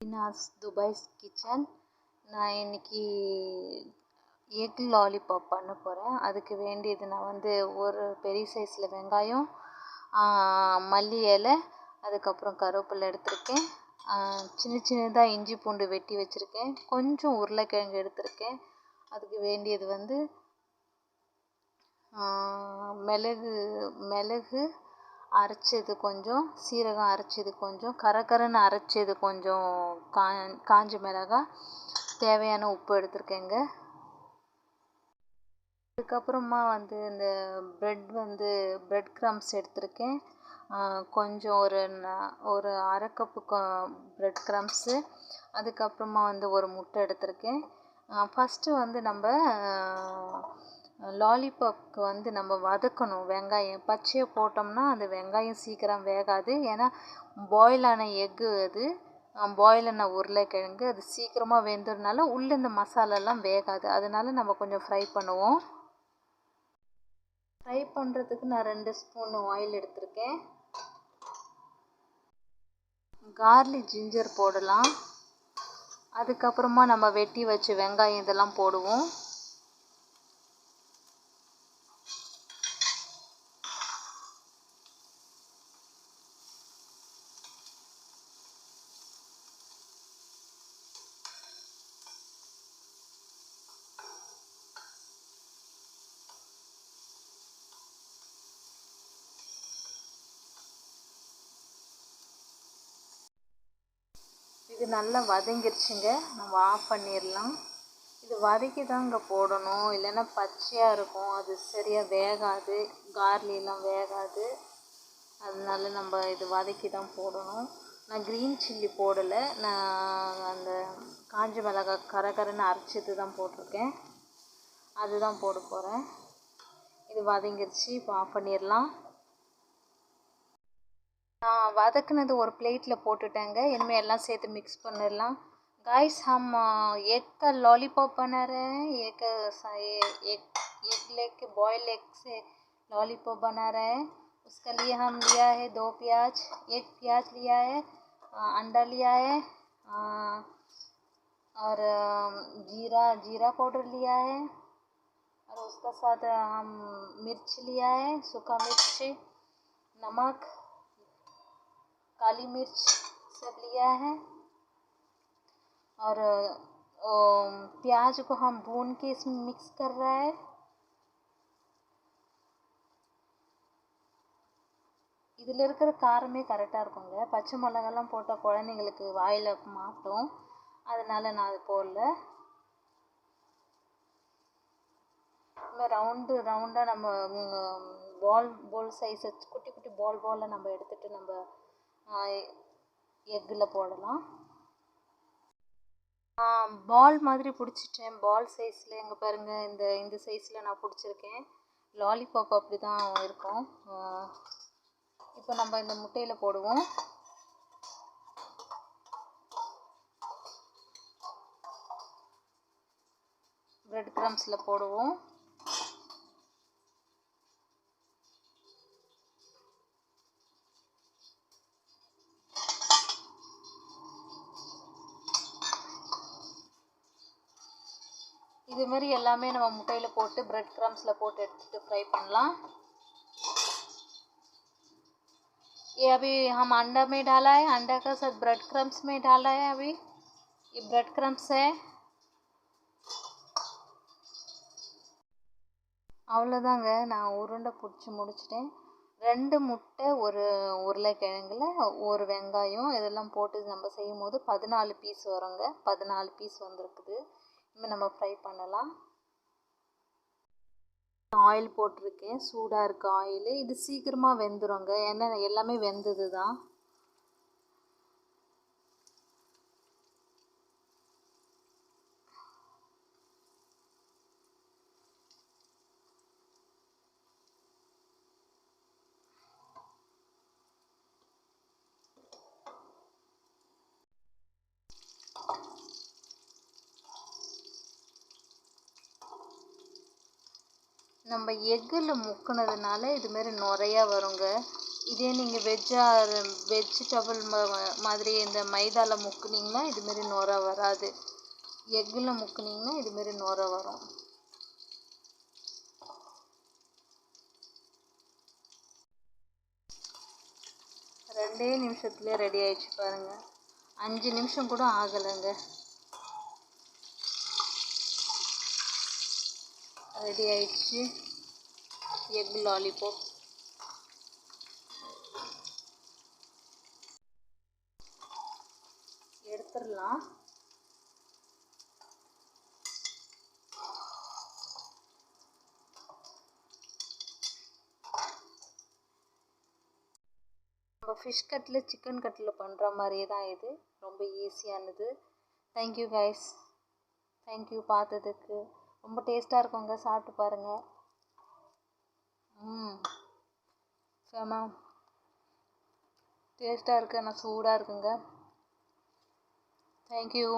Reenas Dubai's kitchen. நான் இன்னைக்கு egg lollipop பண்ண போகிறேன். அதுக்கு வேண்டியது நான் வந்து ஒரு பெரிய சைஸில் வெங்காயம், மல்லி இலை, அதுக்கப்புறம் கருவேப்பிலை எடுத்திருக்கேன். சின்ன சின்னதாக இஞ்சி பூண்டு வெட்டி வச்சுருக்கேன். கொஞ்சம் உருளைக்கிழங்கு எடுத்திருக்கேன். அதுக்கு வேண்டியது வந்து மிளகு அரைச்சது கொஞ்சம், சீரகம் அரைச்சது கொஞ்சம், கரகரன்னு அரைச்சது கொஞ்சம், காஞ்ச மிளகாய், தேவையான உப்பு எடுத்திருக்கேங்க. அதுக்கப்புறமா வந்து இந்த பிரெட் க்ரம்ஸ் எடுத்திருக்கேன். கொஞ்சம் ஒரு அரை கப்பு பிரெட் க்ரம்ஸு. அதுக்கப்புறமா வந்து ஒரு முட்டை எடுத்திருக்கேன். ஃபஸ்ட்டு வந்து நம்ம லாலிபாப்க்கு வந்து நம்ம வதக்கணும். வெங்காயம் பச்சையாக போட்டோம்னா அந்த வெங்காயம் சீக்கிரம் வேகாது. ஏன்னா பாயில் ஆன எக்கு அது, பாயில் ஆன உருளைக்கிழங்கு அது சீக்கிரமாக வெந்ததுனால உள்ளே இந்த மசாலாலாம் வேகாது. அதனால நம்ம கொஞ்சம் ஃப்ரை பண்ணுவோம். ஃப்ரை பண்ணுறதுக்கு நான் 2 ஸ்பூன் ஆயில் எடுத்திருக்கேன். கார்லிக் ஜிஞ்சர் போடலாம். அதுக்கப்புறமா நம்ம வெட்டி வச்ச வெங்காயம் இதெல்லாம் போடுவோம். இது நல்லா வதங்கிருச்சுங்க. நம்ம ஆஃப் பண்ணிடலாம். இது வதக்கி தாங்க போடணும், இல்லைன்னா பச்சையாக இருக்கும், அது சரியாக வேகாது, கார்லிலாம் வேகாது. அதனால நம்ம இது வதக்கி தான் போடணும். நான் க்ரீன் சில்லி போடலை, நான் அந்த காஞ்ச மிளகாய் கரகரன்னு அரைச்சது தான் போட்டிருக்கேன். அதுதான் போட போகிறேன். இது வதங்கிருச்சு. இப்போ ஆஃப் பண்ணிடலாம். நான் வதக்குனது ஒரு பிளேட்டில் போட்டுட்டேங்க. इनमें எல்லாம் சேர்த்து மிக்ஸ் பண்ணிடலாம். गाइस हम एग का लॉलीपॉप बना रहे हैं. एक लेग बॉयल एग से लॉलीपॉप बना रहे हैं. उसके लिए हम लिया है 2 प्याज, 1 प्याज लिया है, अंडा लिया है, और जीरा पाउडर लिया है, और उसका साथ हम मिर्च लिया है, सूखा मिर्च, नमक, काली मिर्च सब लिया है. और प्याज को हम भून के इसमें मिक्स कर रहा है. இதில் இருக்கிற காரமே கரெக்டாக இருக்குங்க. பச்சை மிளகாலாம் போட்டால் குழந்தைங்களுக்கு வாயில் மாட்டும், அதனால் நான் அது போடல. ரவுண்டாக நம்ம பால் சைஸை குட்டி குட்டி பாலாக நம்ம எடுத்துகிட்டு நம்ம எக்கில் போடலாம். பால் மாதிரி பிடிச்சிட்டேன். பால் சைஸில் எங்கே பாருங்கள், இந்த சைஸில் நான் பிடிச்சிருக்கேன். லாலிபாப் அப்படி தான் இருக்கும். இப்போ நம்ம இந்த முட்டையில் போடுவோம். பிரெட் க்ரம்ஸில் போடுவோம். இது மாதிரி எல்லாமே நம்ம முட்டையில் போட்டு பிரெட் க்ரம்ஸில் போட்டு எடுத்துகிட்டு ஃப்ரை பண்ணலாம். ये अभी हम अंडा में डाला है, अंडा का साथ ब्रेड क्रम्स में डाला है. अभी ये ब्रेड क्रम्स है. அவ்வளோதாங்க, நான் உருண்டை பிடிச்சி முடிச்சிட்டேன். 2 முட்டை, ஒரு உருளைக்கிழங்குல ஒரு வெங்காயம், இதெல்லாம் போட்டு நம்ம செய்யும் போது 14 பீஸ் வருங்க. 14 பீஸ் வந்திருக்குது. இனிமேல் நம்ம ஃப்ரை பண்ணலாம். ஆயில் போட்டிருக்கேன், சூடாக இருக்குது ஆயில். இது சீக்கிரமாக வெந்துருங்க, ஏன்னா எல்லாமே வெந்தது தான். நம்ம எக்கில் முக்கினதுனால இதுமாரி நுறையா வருங்க. இதே நீங்கள் வெஜிடபிள் மாதிரி இந்த மைதாவில் முக்குனிங்கன்னா இதுமாரி நுரை வராது. எக்கில் முக்குனிங்கன்னா இதுமாரி நுரை வரும். ரெண்டே நிமிஷத்துலேயே ரெடி ஆயிடுச்சு பாருங்கள். 5 நிமிஷம் கூட ஆகலைங்க. ரெடி ஆயிடுச்சு எக் லாலிபாப். எடுத்துடலாம். நம்ம ஃபிஷ் கட்டில் சிக்கன் கட்டில் பண்ணுற மாதிரியே தான் இது. ரொம்ப ஈஸியானது. Thank you guys. தேங்க்யூ பார்த்ததுக்கு. ரொம்ப டேஸ்ட்டாக இருக்குங்க. சாப்பிட்டு பாருங்கள். செம டேஸ்ட்டாக இருக்குது. ஆனால் சூடாக இருக்குங்க. தேங்க்யூ.